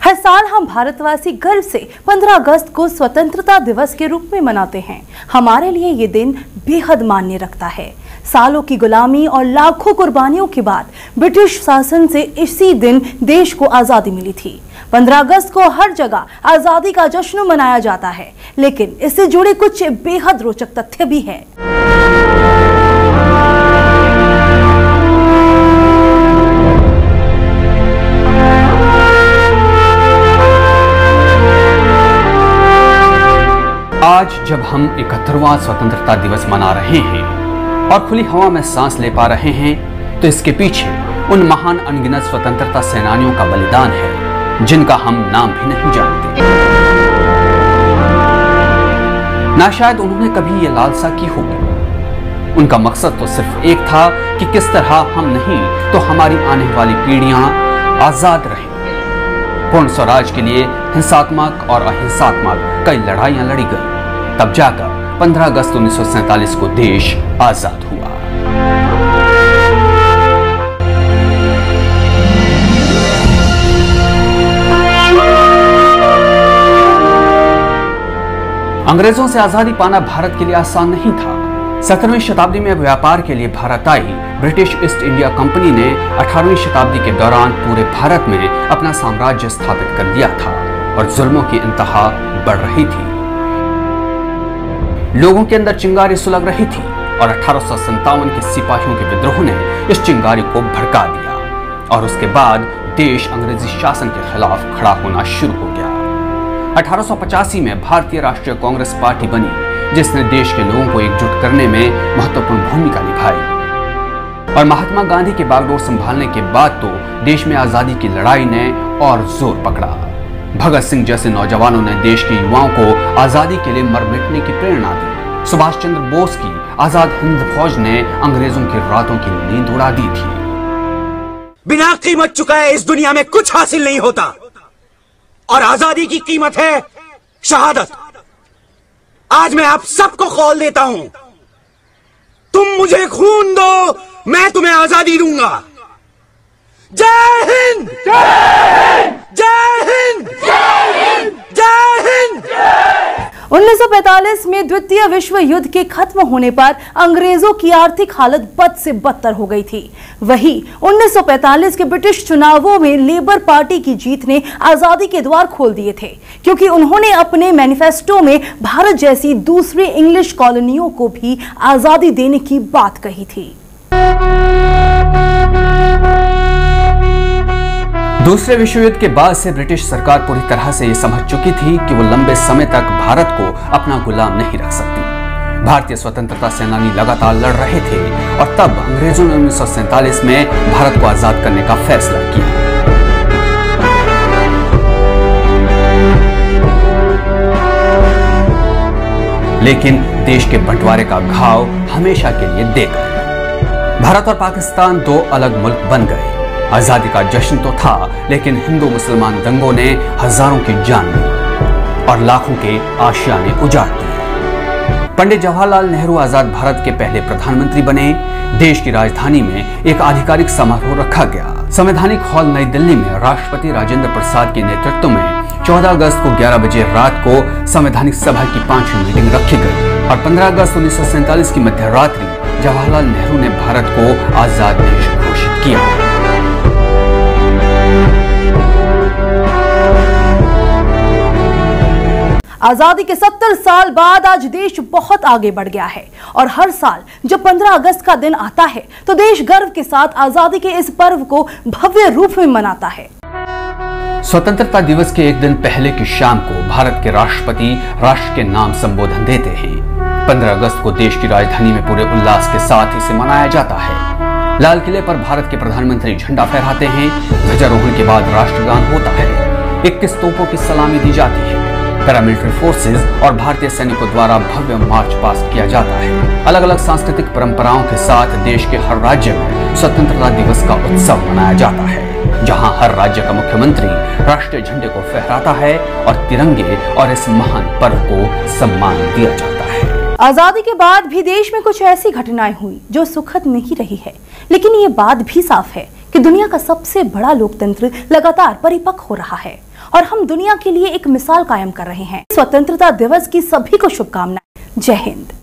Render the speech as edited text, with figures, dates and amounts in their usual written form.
हर साल हम भारतवासी गर्व से 15 अगस्त को स्वतंत्रता दिवस के रूप में मनाते हैं। हमारे लिए ये दिन बेहद मायने रखता है। सालों की गुलामी और लाखों कुर्बानियों के बाद ब्रिटिश शासन से इसी दिन देश को आजादी मिली थी। 15 अगस्त को हर जगह आजादी का जश्न मनाया जाता है, लेकिन इससे जुड़े कुछ बेहद रोचक तथ्य भी हैं। आज जब हम 71वां स्वतंत्रता दिवस मना रहे हैं और खुली हवा में सांस ले पा रहे हैं, तो इसके पीछे उन महान अनगिनत स्वतंत्रता सेनानियों का बलिदान है जिनका हम नाम भी नहीं जानते। ना शायद उन्होंने कभी ये लालसा की होगी। उनका मकसद तो सिर्फ एक था कि किस तरह हम नहीं तो हमारी आने वाली पीढ़ियां आजाद रहें। पूर्ण स्वराज के लिए हिंसात्मक और अहिंसात्मक कई लड़ाइयां लड़ी गई, तब जाकर 15 अगस्त 1947 को देश आजाद हुआ। अंग्रेजों से आजादी पाना भारत के लिए आसान नहीं था। 17वीं शताब्दी में व्यापार के लिए भारत आई ब्रिटिश ईस्ट इंडिया कंपनी ने 18वीं शताब्दी के दौरान पूरे भारत में अपना साम्राज्य स्थापित कर लिया था और जुल्मों की इंतहा बढ़ रही थी। लोगों के अंदर चिंगारी सुलग रही थी और 1857 के सिपाहियों के विद्रोह ने इस चिंगारी को भड़का दिया और उसके बाद देश अंग्रेजी शासन के खिलाफ खड़ा होना शुरू हो गया। 1885 में भारतीय राष्ट्रीय कांग्रेस पार्टी बनी, जिसने देश के लोगों को एकजुट करने में महत्वपूर्ण भूमिका निभाई। और महात्मा गांधी के बागडोर संभालने के बाद तो देश में आजादी की लड़ाई ने और जोर पकड़ा। भगत सिंह जैसे नौजवानों ने देश के युवाओं को आजादी के लिए मर मिटने की प्रेरणा दी। सुभाष चंद्र बोस की आजाद हिंद फौज ने अंग्रेजों की रातों की नींद उड़ा दी थी। बिना कीमत चुकाए इस दुनिया में कुछ हासिल नहीं होता और आजादी की कीमत है शहादत। आज मैं आप सबको कॉल देता हूं, तुम मुझे खून दो, मैं तुम्हें आजादी दूंगा। जय हिंद, जय हिंद, जय हिंद, जय हिंद, जय हिंद। 1945 में द्वितीय विश्व युद्ध के खत्म होने पर अंग्रेजों की आर्थिक हालत बद से बदतर हो गई थी। वही 1945 के ब्रिटिश चुनावों में लेबर पार्टी की जीत ने आजादी के द्वार खोल दिए थे, क्योंकि उन्होंने अपने मैनिफेस्टो में भारत जैसी दूसरी इंग्लिश कॉलोनियों को भी आजादी देने की बात कही थी। दूसरे विश्व युद्ध के बाद से ब्रिटिश सरकार पूरी तरह से यह समझ चुकी थी कि वो लंबे समय तक भारत को अपना गुलाम नहीं रख सकती। भारतीय स्वतंत्रता सेनानी लगातार लड़ रहे थे और तब अंग्रेजों ने 1947 में भारत को आजाद करने का फैसला किया। लेकिन देश के बंटवारे का घाव हमेशा के लिए दे गए। भारत और पाकिस्तान दो अलग मुल्क बन गए। आजादी का जश्न तो था, लेकिन हिंदू मुसलमान दंगों ने हजारों की जान ली और लाखों के आशियाने उजाड़ दिए। पंडित जवाहरलाल नेहरू आजाद भारत के पहले प्रधानमंत्री बने। देश की राजधानी में एक आधिकारिक समारोह रखा गया। संवैधानिक हॉल नई दिल्ली में राष्ट्रपति राजेंद्र प्रसाद के नेतृत्व में 14 अगस्त को 11 बजे रात को संवैधानिक सभा की 5वीं मीटिंग रखी गई और 15 अगस्त 1947 की मध्य रात्रि जवाहरलाल नेहरू ने भारत को आजाद देश घोषित किया। आजादी के 70 साल बाद आज देश बहुत आगे बढ़ गया है और हर साल जब 15 अगस्त का दिन आता है तो देश गर्व के साथ आजादी के इस पर्व को भव्य रूप में मनाता है। स्वतंत्रता दिवस के एक दिन पहले की शाम को भारत के राष्ट्रपति राष्ट्र के नाम संबोधन देते हैं। 15 अगस्त को देश की राजधानी में पूरे उल्लास के साथ इसे मनाया जाता है। लाल किले पर भारत के प्रधानमंत्री झंडा फहराते हैं। ध्वजारोहण के बाद राष्ट्रगान होता है। 21 तोपों की सलामी दी जाती है। पैरामिलिट्री फोर्सेस और भारतीय सैनिकों द्वारा भव्य मार्च पास्ट किया जाता है। अलग अलग सांस्कृतिक परंपराओं के साथ देश के हर राज्य में स्वतंत्रता दिवस का उत्सव मनाया जाता है, जहां हर राज्य का मुख्यमंत्री राष्ट्रीय झंडे को फहराता है और तिरंगे और इस महान पर्व को सम्मान दिया जाता है। आजादी के बाद भी देश में कुछ ऐसी घटनाएं हुई जो सुखद नहीं रही है, लेकिन ये बात भी साफ है कि दुनिया का सबसे बड़ा लोकतंत्र लगातार परिपक्व हो रहा है और हम दुनिया के लिए एक मिसाल कायम कर रहे हैं। स्वतंत्रता दिवस की सभी को शुभकामनाएं। जय हिंद।